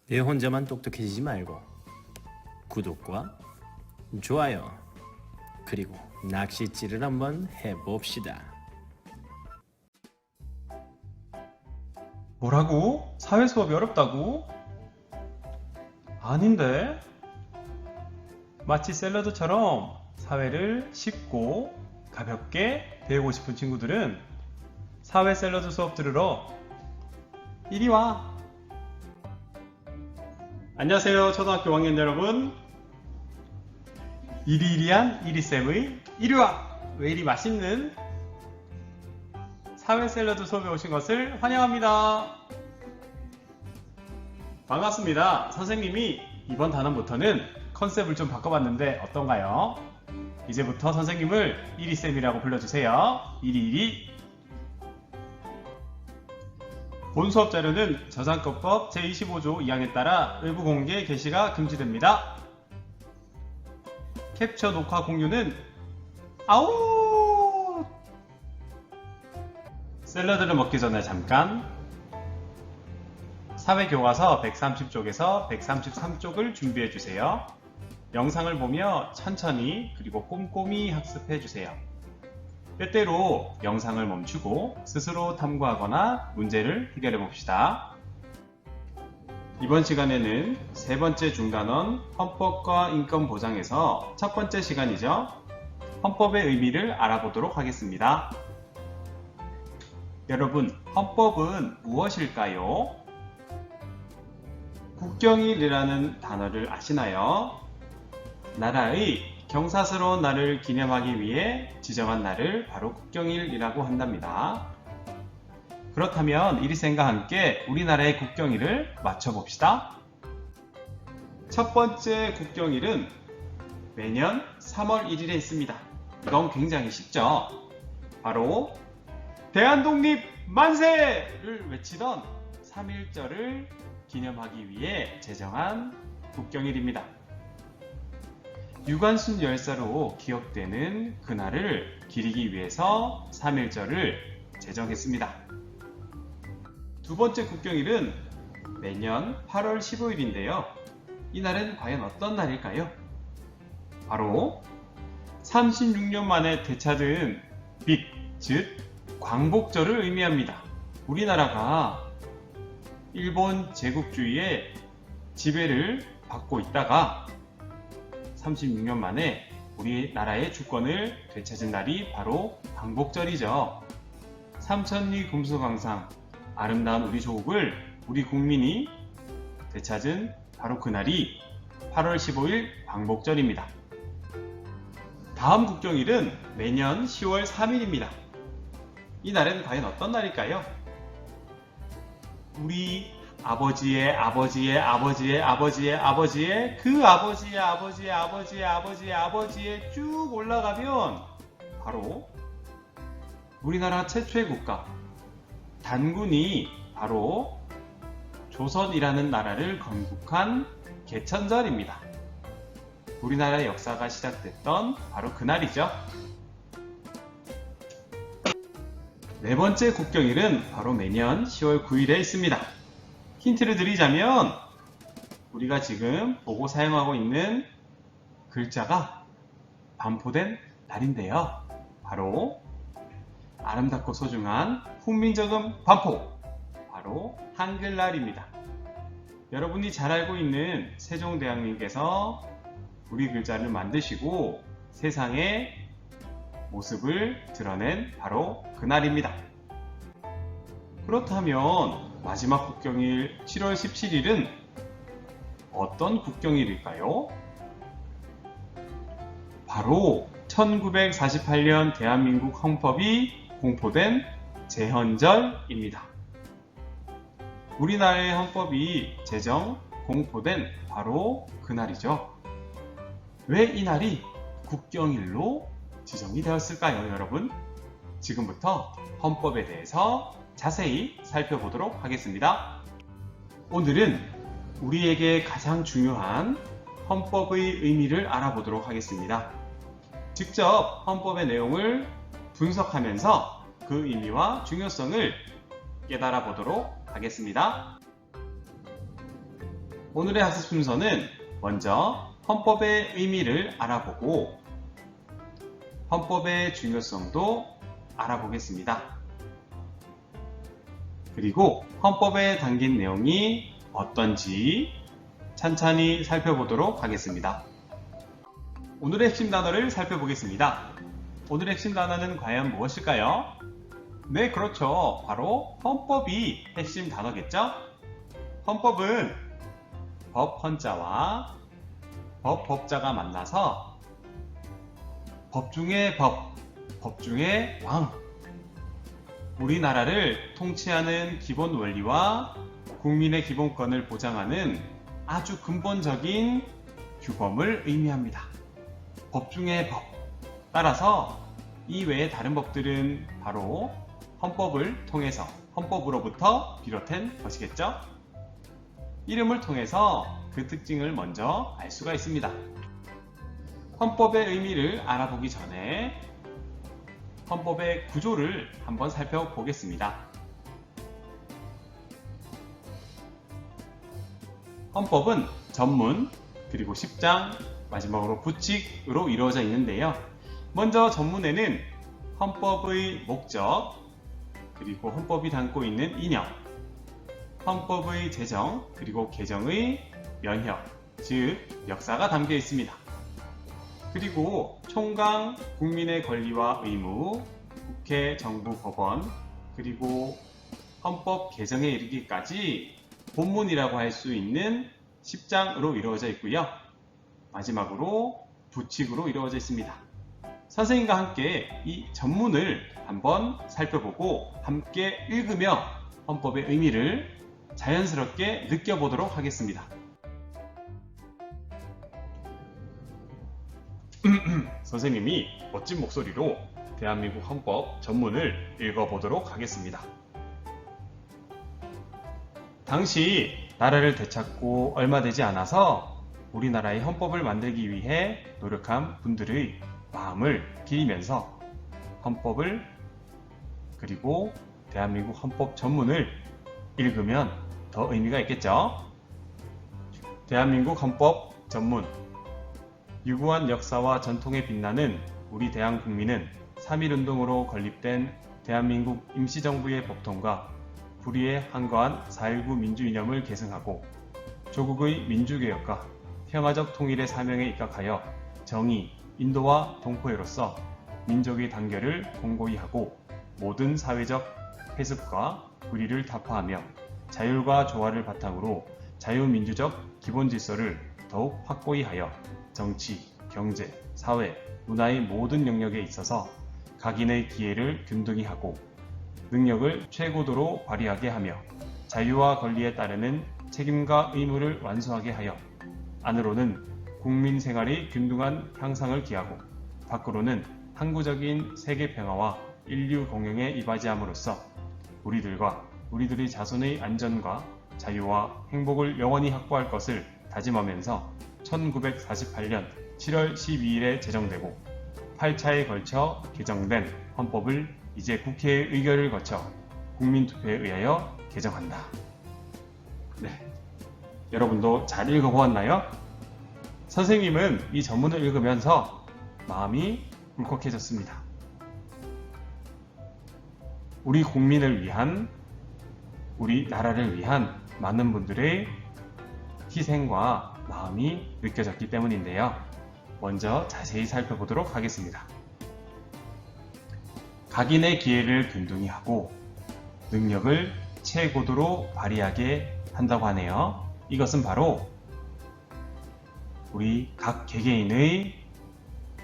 내 혼자만 똑똑해지지 말고 구독과 좋아요 그리고 낚싯질을 한번 해봅시다. 뭐라고? 사회 수업이 어렵다고? 아닌데? 마치 샐러드처럼 사회를 쉽고 가볍게 배우고 싶은 친구들은 사회 샐러드 수업 들으러 이리 와! 안녕하세요, 초등학교 5학년 여러분. 이리이리한 이리쌤의 이리와! 왜 이리 맛있는 사회 샐러드 수업에 오신 것을 환영합니다. 반갑습니다. 선생님이 이번 단원부터는 컨셉을 좀 바꿔봤는데 어떤가요? 이제부터 선생님을 이리쌤이라고 불러주세요. 이리이리. 본 수업 자료는 저작권법 제25조 2항에 따라 외부 공개 게시가 금지됩니다. 캡처 녹화 공유는 아웃! 샐러드를 먹기 전에 잠깐 사회교과서 130쪽에서 133쪽을 준비해주세요. 영상을 보며 천천히 그리고 꼼꼼히 학습해주세요. 때때로 영상을 멈추고 스스로 탐구하거나 문제를 해결해봅시다. 이번 시간에는 세 번째 중간원 헌법과 인권보장에서 첫 번째 시간이죠. 헌법의 의미를 알아보도록 하겠습니다. 여러분, 헌법은 무엇일까요? 국경일이라는 단어를 아시나요? 나라의 경사스러운 날을 기념하기 위해 지정한 날을 바로 국경일이라고 한답니다. 그렇다면 이리쌤과 함께 우리나라의 국경일을 맞춰봅시다. 첫 번째 국경일은 매년 3월 1일에 있습니다. 이건 굉장히 쉽죠? 바로 대한독립 만세를 외치던 3.1절을 기념하기 위해 제정한 국경일입니다. 유관순 열사로 기억되는 그날을 기리기 위해서 3.1절을 제정했습니다. 두 번째 국경일은 매년 8월 15일인데요. 이날은 과연 어떤 날일까요? 바로 36년 만에 되찾은 빛, 즉 광복절을 의미합니다. 우리나라가 일본 제국주의의 지배를 받고 있다가 36년 만에 우리나라의 주권을 되찾은 날이 바로 광복절이죠. 삼천리 금수강상 아름다운 우리 조국을 우리 국민이 되찾은 바로 그날이 8월 15일 광복절입니다. 다음 국경일은 매년 10월 3일입니다. 이 날은 과연 어떤 날일까요? 우리 아버지의 아버지의 아버지의 아버지의 아버지의 그 아버지의 아버지의 아버지의 아버지의 아버지에 쭉 올라가면 바로 우리나라 최초의 국가 단군이 바로 조선이라는 나라를 건국한 개천절입니다. 우리나라의 역사가 시작됐던 바로 그날이죠. 네 번째 국경일은 바로 매년 10월 9일에 있습니다. 힌트를 드리자면 우리가 지금 보고 사용하고 있는 글자가 반포된 날인데요. 바로 아름답고 소중한 훈민정음 반포, 바로 한글날입니다. 여러분이 잘 알고 있는 세종대왕님께서 우리 글자를 만드시고 세상에 모습을 드러낸 바로 그날입니다. 그렇다면 마지막 국경일 7월 17일은 어떤 국경일일까요? 바로 1948년 대한민국 헌법이 공포된 제헌절입니다. 우리나라의 헌법이 제정, 공포된 바로 그날이죠. 왜 이 날이 국경일로 지정이 되었을까요, 여러분? 지금부터 헌법에 대해서 자세히 살펴보도록 하겠습니다. 오늘은 우리에게 가장 중요한 헌법의 의미를 알아보도록 하겠습니다. 직접 헌법의 내용을 분석하면서 그 의미와 중요성을 깨달아 보도록 하겠습니다. 오늘의 학습 순서는 먼저 헌법의 의미를 알아보고 헌법의 중요성도 알아보겠습니다. 그리고 헌법에 담긴 내용이 어떤지 찬찬히 살펴보도록 하겠습니다. 오늘의 핵심 단어를 살펴보겠습니다. 오늘의 핵심 단어는 과연 무엇일까요? 네, 그렇죠. 바로 헌법이 핵심 단어겠죠? 헌법은 법 헌자와 법자가 만나서 법 중의 법 중의 왕, 우리나라를 통치하는 기본 원리와 국민의 기본권을 보장하는 아주 근본적인 규범을 의미합니다. 법 중의 법. 따라서 이 외의 다른 법들은 바로 헌법을 통해서 헌법으로부터 비롯된 것이겠죠? 이름을 통해서 그 특징을 먼저 알 수가 있습니다. 헌법의 의미를 알아보기 전에 헌법의 구조를 한번 살펴보겠습니다. 헌법은 전문, 그리고 십장, 마지막으로 부칙으로 이루어져 있는데요. 먼저 전문에는 헌법의 목적, 그리고 헌법이 담고 있는 이념, 헌법의 제정, 그리고 개정의 면역, 즉 역사가 담겨 있습니다. 그리고 총강, 국민의 권리와 의무, 국회, 정부, 법원, 그리고 헌법 개정에 이르기까지 본문이라고 할 수 있는 10장으로 이루어져 있고요. 마지막으로 부칙으로 이루어져 있습니다. 선생님과 함께 이 전문을 한번 살펴보고 함께 읽으며 헌법의 의미를 자연스럽게 느껴보도록 하겠습니다. 선생님이 멋진 목소리로 대한민국 헌법 전문을 읽어보도록 하겠습니다. 당시 나라를 되찾고 얼마 되지 않아서 우리나라의 헌법을 만들기 위해 노력한 분들의 마음을 기리면서 헌법을 그리고 대한민국 헌법 전문을 읽으면 더 의미가 있겠죠? 대한민국 헌법 전문. 유구한 역사와 전통에 빛나는 우리 대한국민은 3.1운동으로 건립된 대한민국 임시정부의 법통과 불의에 한거한 4.19 민주이념을 계승하고 조국의 민주개혁과 평화적 통일의 사명에 입각하여 정의, 인도와 동포애로서 민족의 단결을 공고히 하고 모든 사회적 해습과 불의를 타파하며 자율과 조화를 바탕으로 자유민주적 기본질서를 더욱 확고히 하여 정치, 경제, 사회, 문화의 모든 영역에 있어서 각인의 기회를 균등히 하고 능력을 최고도로 발휘하게 하며 자유와 권리에 따르는 책임과 의무를 완수하게 하여 안으로는 국민 생활의 균등한 향상을 기하고 밖으로는 항구적인 세계 평화와 인류 공영에 이바지함으로써 우리들과 우리들의 자손의 안전과 자유와 행복을 영원히 확보할 것을 다짐하면서 1948년 7월 12일에 제정되고 8차에 걸쳐 개정된 헌법을 이제 국회의 의결을 거쳐 국민투표에 의하여 개정한다. 네, 여러분도 잘 읽어보았나요? 선생님은 이 전문을 읽으면서 마음이 울컥해졌습니다. 우리 국민을 위한, 우리 나라를 위한 많은 분들의 희생과 마음이 느껴졌기 때문인데요. 먼저 자세히 살펴보도록 하겠습니다. 각인의 기회를 균등히 하고 능력을 최고도로 발휘하게 한다고 하네요. 이것은 바로 우리 각 개개인의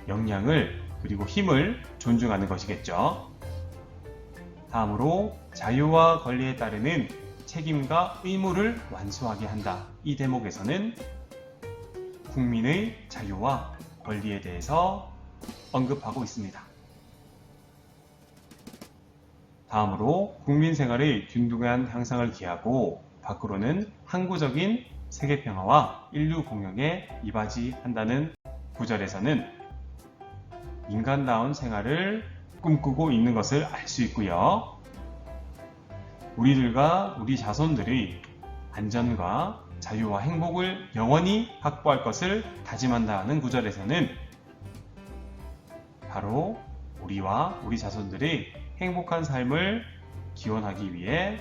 역량을 그리고 힘을 존중하는 것이겠죠. 다음으로 자유와 권리에 따르는 책임과 의무를 완수하게 한다. 이 대목에서는 국민의 자유와 권리에 대해서 언급하고 있습니다. 다음으로 국민 생활의 균등한 향상을 기하고 밖으로는 항구적인 세계 평화와 인류 공영에 이바지한다는 구절에서는 인간다운 생활을 꿈꾸고 있는 것을 알 수 있고요. 우리들과 우리 자손들의 안전과 자유와 행복을 영원히 확보할 것을 다짐한다는 구절에서는 바로 우리와 우리 자손들의 행복한 삶을 기원하기 위해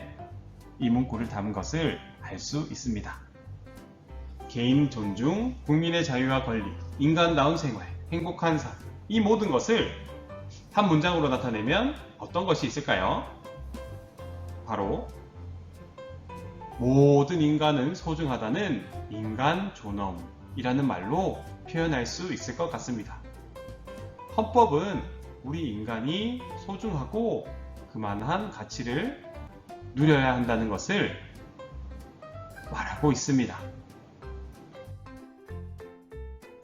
이 문구를 담은 것을 알 수 있습니다. 개인 존중, 국민의 자유와 권리, 인간다운 생활, 행복한 삶, 이 모든 것을 한 문장으로 나타내면 어떤 것이 있을까요? 바로 모든 인간은 소중하다는 인간 존엄이라는 말로 표현할 수 있을 것 같습니다. 헌법은 우리 인간이 소중하고 그만한 가치를 누려야 한다는 것을 말하고 있습니다.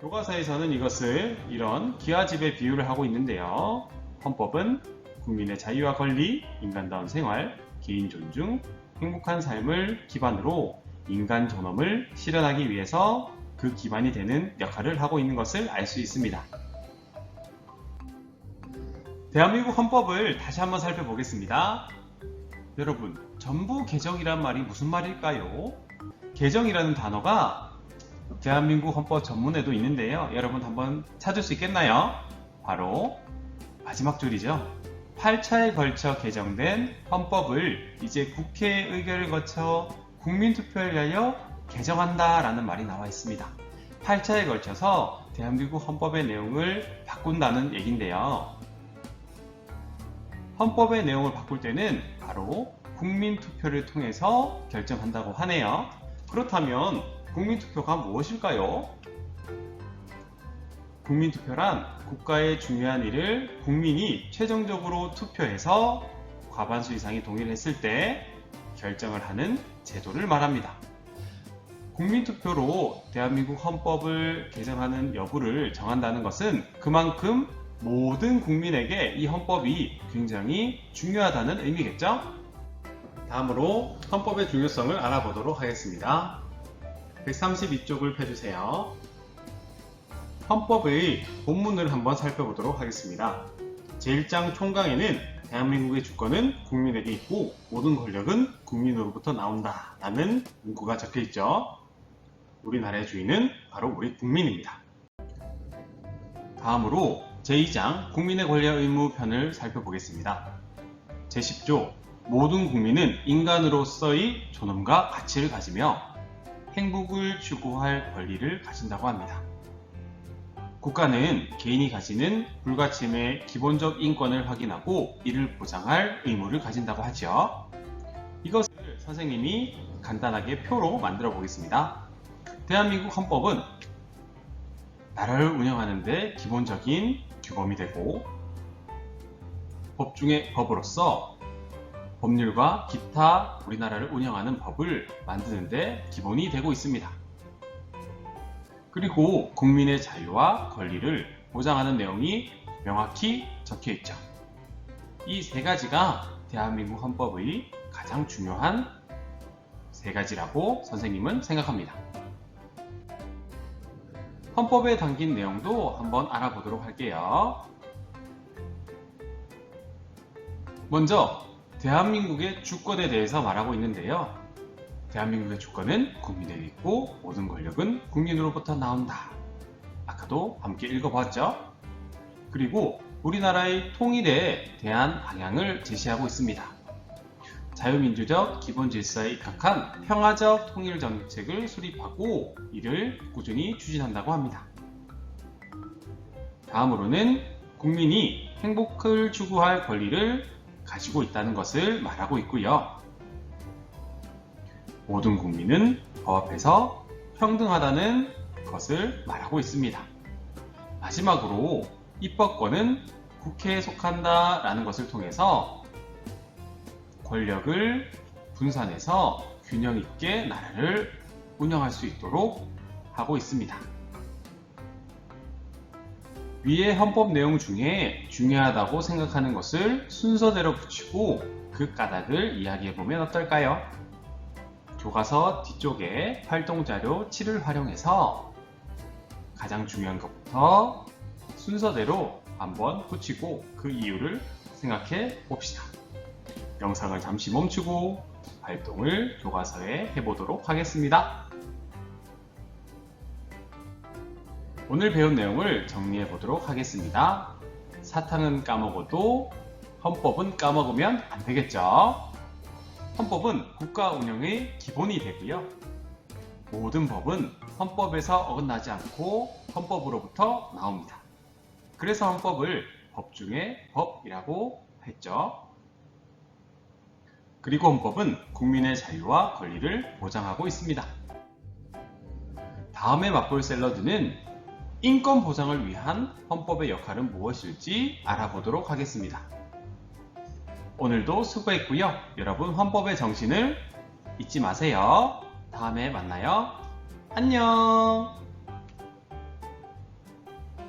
교과서에서는 이것을 이런 기와집에 비유를 하고 있는데요. 헌법은 국민의 자유와 권리, 인간다운 생활, 개인 존중, 행복한 삶을 기반으로 인간 존엄을 실현하기 위해서 그 기반이 되는 역할을 하고 있는 것을 알 수 있습니다. 대한민국 헌법을 다시 한번 살펴보겠습니다. 여러분, 전부 개정이란 말이 무슨 말일까요? 개정이라는 단어가 대한민국 헌법 전문에도 있는데요. 여러분 한번 찾을 수 있겠나요? 바로 마지막 줄이죠. 8차에 걸쳐 개정된 헌법을 이제 국회 의결을 거쳐 국민투표를 열려 개정한다 라는 말이 나와 있습니다. 8차에 걸쳐서 대한민국 헌법의 내용을 바꾼다는 얘기인데요. 헌법의 내용을 바꿀 때는 바로 국민투표를 통해서 결정한다고 하네요. 그렇다면 국민투표가 무엇일까요? 국민투표란 국가의 중요한 일을 국민이 최종적으로 투표해서 과반수 이상이 동의를 했을 때 결정을 하는 제도를 말합니다. 국민투표로 대한민국 헌법을 개정하는 여부를 정한다는 것은 그만큼 모든 국민에게 이 헌법이 굉장히 중요하다는 의미겠죠? 다음으로 헌법의 중요성을 알아보도록 하겠습니다. 132쪽을 펴주세요. 헌법의 본문을 한번 살펴보도록 하겠습니다. 제1장 총강에는 대한민국의 주권은 국민에게 있고 모든 권력은 국민으로부터 나온다 라는 문구가 적혀 있죠. 우리나라의 주인은 바로 우리 국민입니다. 다음으로 제2장 국민의 권리와 의무 편을 살펴보겠습니다. 제10조 모든 국민은 인간으로서의 존엄과 가치를 가지며 행복을 추구할 권리를 가진다고 합니다. 국가는 개인이 가지는 불가침의 기본적 인권을 확인하고 이를 보장할 의무를 가진다고 하죠. 이것을 선생님이 간단하게 표로 만들어 보겠습니다. 대한민국 헌법은 나라를 운영하는 데 기본적인 규범이 되고 법 중의 법으로서 법률과 기타 우리나라를 운영하는 법을 만드는 데 기본이 되고 있습니다. 그리고 국민의 자유와 권리를 보장하는 내용이 명확히 적혀 있죠. 이 세 가지가 대한민국 헌법의 가장 중요한 세 가지라고 선생님은 생각합니다. 헌법에 담긴 내용도 한번 알아보도록 할게요. 먼저 대한민국의 주권에 대해서 말하고 있는데요. 대한민국의 주권은 국민에게 있고 모든 권력은 국민으로부터 나온다. 아까도 함께 읽어봤죠? 그리고 우리나라의 통일에 대한 방향을 제시하고 있습니다. 자유민주적 기본질서에 입각한 평화적 통일 정책을 수립하고 이를 꾸준히 추진한다고 합니다. 다음으로는 국민이 행복을 추구할 권리를 가지고 있다는 것을 말하고 있고요. 모든 국민은 법 앞에서 평등하다는 것을 말하고 있습니다. 마지막으로 입법권은 국회에 속한다 라는 것을 통해서 권력을 분산해서 균형 있게 나라를 운영할 수 있도록 하고 있습니다. 위의 헌법 내용 중에 중요하다고 생각하는 것을 순서대로 붙이고 그 까닭을 이야기해보면 어떨까요? 교과서 뒤쪽에 활동자료 7을 활용해서 가장 중요한 것부터 순서대로 한번 붙이고 그 이유를 생각해 봅시다. 영상을 잠시 멈추고 활동을 교과서에 해보도록 하겠습니다. 오늘 배운 내용을 정리해 보도록 하겠습니다. 사탕은 까먹어도 헌법은 까먹으면 안 되겠죠? 헌법은 국가 운영의 기본이 되고요. 모든 법은 헌법에서 어긋나지 않고 헌법으로부터 나옵니다. 그래서 헌법을 법 중에 법이라고 했죠. 그리고 헌법은 국민의 자유와 권리를 보장하고 있습니다. 다음에 맛볼 샐러드는 인권 보장을 위한 헌법의 역할은 무엇일지 알아보도록 하겠습니다. 오늘도 수고했고요. 여러분 헌법의 정신을 잊지 마세요. 다음에 만나요. 안녕.